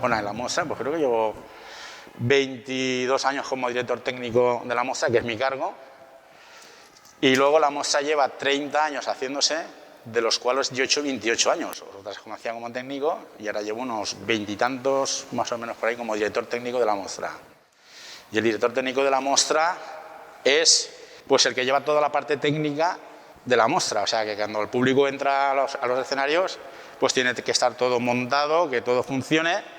Bueno, en la Mostra, pues creo que llevo 22 años como director técnico de la Mostra, que es mi cargo. Y luego la Mostra lleva 30 años haciéndose, de los cuales yo he hecho 28 años. Otras conocía como técnico y ahora llevo unos 20 y tantos, más o menos por ahí, como director técnico de la Mostra. Y el director técnico de la Mostra es pues el que lleva toda la parte técnica de la Mostra. O sea, que cuando el público entra a los escenarios, pues tiene que estar todo montado, que todo funcione.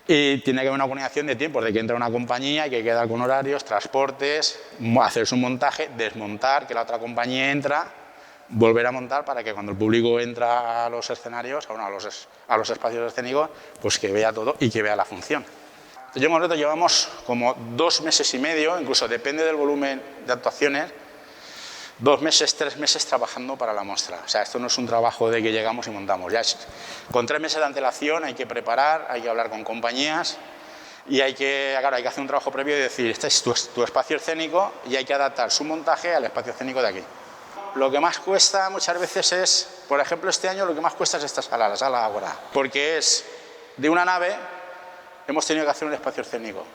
Y tiene que haber una coordinación de tiempos, de que entra una compañía, hay que quedar con horarios, transportes, hacer su montaje, desmontar, que la otra compañía entra, volver a montar para que cuando el público entra a los escenarios, a los espacios escénicos, pues que vea todo y que vea la función. Yo en concreto llevamos como 2 meses y medio, incluso depende del volumen de actuaciones, 2 meses, 3 meses trabajando para la Mostra. O sea, esto no es un trabajo de que llegamos y montamos. Ya con 3 meses de antelación hay que preparar, hay que hablar con compañías y hay que hacer un trabajo previo y decir, este es tu espacio escénico y hay que adaptar su montaje al espacio escénico de aquí. Lo que más cuesta muchas veces es, por ejemplo, este año lo que más cuesta es esta sala, la sala Ágora, porque es de una nave, hemos tenido que hacer un espacio escénico.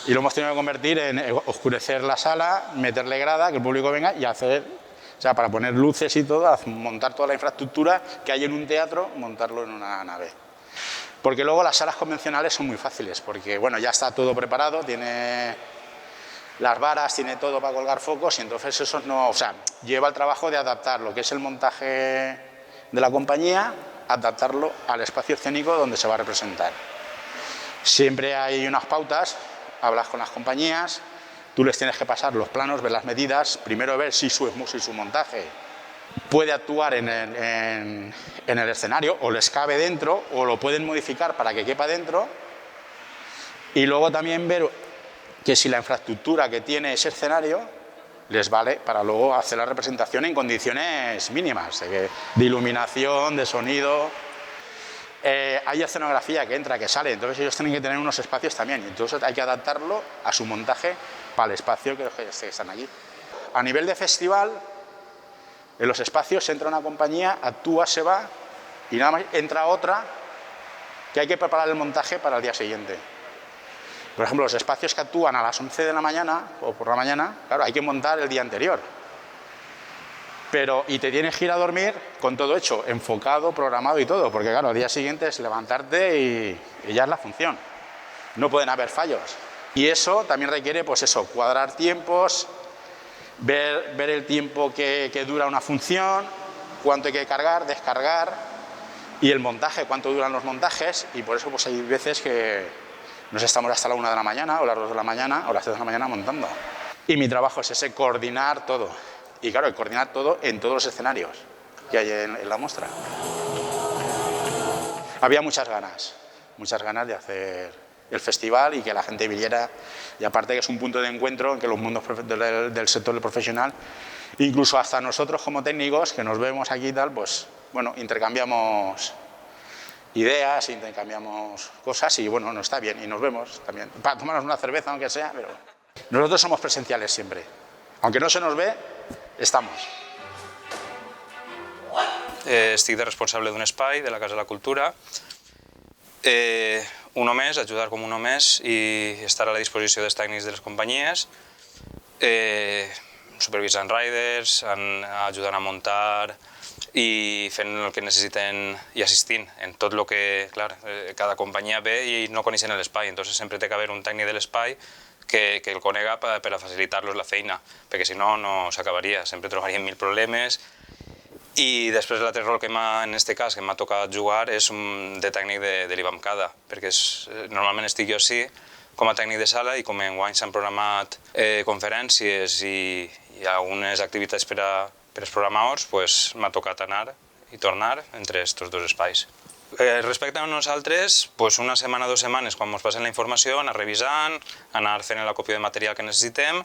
Y lo hemos tenido que convertir en oscurecer la sala, meterle grada, que el público venga y hacer, o sea, para poner luces y todo, montar toda la infraestructura que hay en un teatro, montarlo en una nave. Porque luego las salas convencionales son muy fáciles, porque bueno, ya está todo preparado, tiene las varas, tiene todo para colgar focos y entonces eso no, o sea, lleva el trabajo de adaptar lo que es el montaje de la compañía, adaptarlo al espacio escénico donde se va a representar. Siempre hay unas pautas. Hablas con las compañías, tú les tienes que pasar los planos, ver las medidas, primero ver si su montaje puede actuar en el escenario o les cabe dentro o lo pueden modificar para que quepa dentro y luego también ver que si la infraestructura que tiene ese escenario les vale para luego hacer la representación en condiciones mínimas de iluminación, de sonido. Hay escenografía que entra, que sale, entonces ellos tienen que tener unos espacios también, entonces hay que adaptarlo a su montaje para el espacio que están aquí. A nivel de festival, en los espacios entra una compañía, actúa, se va y nada más entra otra que hay que preparar el montaje para el día siguiente. Por ejemplo, los espacios que actúan a las 11 de la mañana o por la mañana, claro, hay que montar el día anterior. Y te tienes que ir a dormir con todo hecho, enfocado, programado y todo, porque claro, al día siguiente es levantarte y ya es la función. No pueden haber fallos. Y eso también requiere, pues eso, cuadrar tiempos, ver el tiempo que dura una función, cuánto hay que cargar, descargar, y el montaje, cuánto duran los montajes, y por eso pues hay veces que nos estamos hasta la 1 de la mañana, o las 2 de la mañana, o las 3 de la mañana montando. Y mi trabajo es ese, coordinar todo. Y claro, coordinar todo en todos los escenarios que hay en la Mostra. Había muchas ganas de hacer el festival y que la gente viniera. Y aparte que es un punto de encuentro en que los mundos del sector profesional, incluso hasta nosotros como técnicos, que nos vemos aquí y tal, pues bueno, intercambiamos ideas, intercambiamos cosas y bueno, nos está bien y nos vemos también. Para tomarnos una cerveza, aunque sea, pero nosotros somos presenciales siempre. Aunque no se nos ve, estamos. Estic de responsable d'un espai de la Casa de la Cultura. Un home més, ajudar com un home més i estar a la disposició dels tècnics de les companyies, supervisant riders, ajudant a muntar i fent el que necessiten i assistint en tot el que, clar, cada companyia ve i no coneixen l'espai, entonces sempre té que haver un tècnic de l'espai que el conega per a facilitar-los la feina, perquè si no, no s'acabaria, sempre trobaríem 1000 problemes. I després l'altre rol que en aquest cas que m'ha tocat jugar és de tècnic de l'IBAMCADA, perquè normalment estic jo sí com a tècnic de sala i com enguany s'han programat conferències i algunes activitats per als programadors, m'ha tocat anar i tornar entre aquests dos espais. Respecte a nosaltres, una setmana, 2 setmanes, quan ens passen la informació, anar revisant, anar fent la còpia de material que necessitem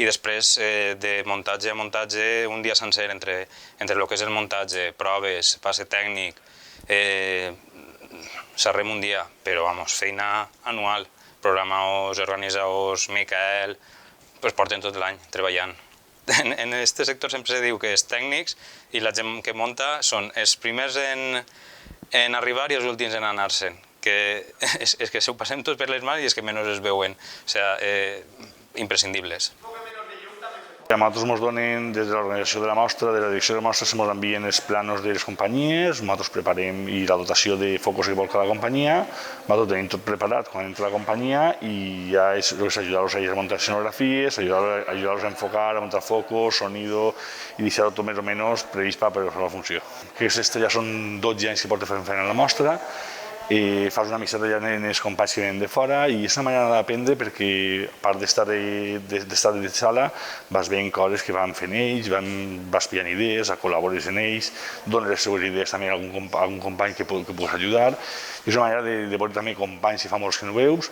i després de muntatge a muntatge, un dia sencer entre el que és el muntatge, proves, passe tècnic, xerrem un dia, però feina anual. Programadors, organitzadors, Miquel, porten tot l'any treballant. En aquest sector sempre se diu que els tècnics i la gent que munta són els primers en arribar i els últims en anar-se'n, és que s'ho passem tots per les mans i és que menys es veuen, o sigui, imprescindibles. A nosaltres ens donen, des de l'organització de la mostra, de la direcció de la mostra, ens envien els planos de les companyies, nosaltres preparem i la dotació de focus que vol cada companyia, nosaltres tenim tot preparat quan entra la companyia i ja és ajudar-los a muntar escenografies, ajudar-los a enfocar, a muntar focus, sonido i deixar-ho tot més o menys previst per a la funció. Aquests ja són 12 anys que porta fent la mostra, fas una amistat allà amb els companys que venen de fora i és una manera d'aprendre perquè a part d'estar de sala vas veient coses que van fent ells, vas pillant idees, col·labores en ells, dones les seues idees també a algun company que puguis ajudar. És una manera de veure també companys que fa molts que no veus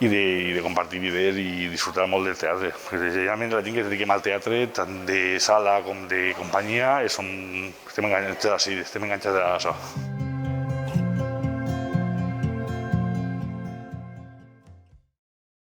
i de compartir idees i disfrutar molt del teatre. Generalment la gent que es dediquem al teatre, tant de sala com de companyia, estem enganxats a això.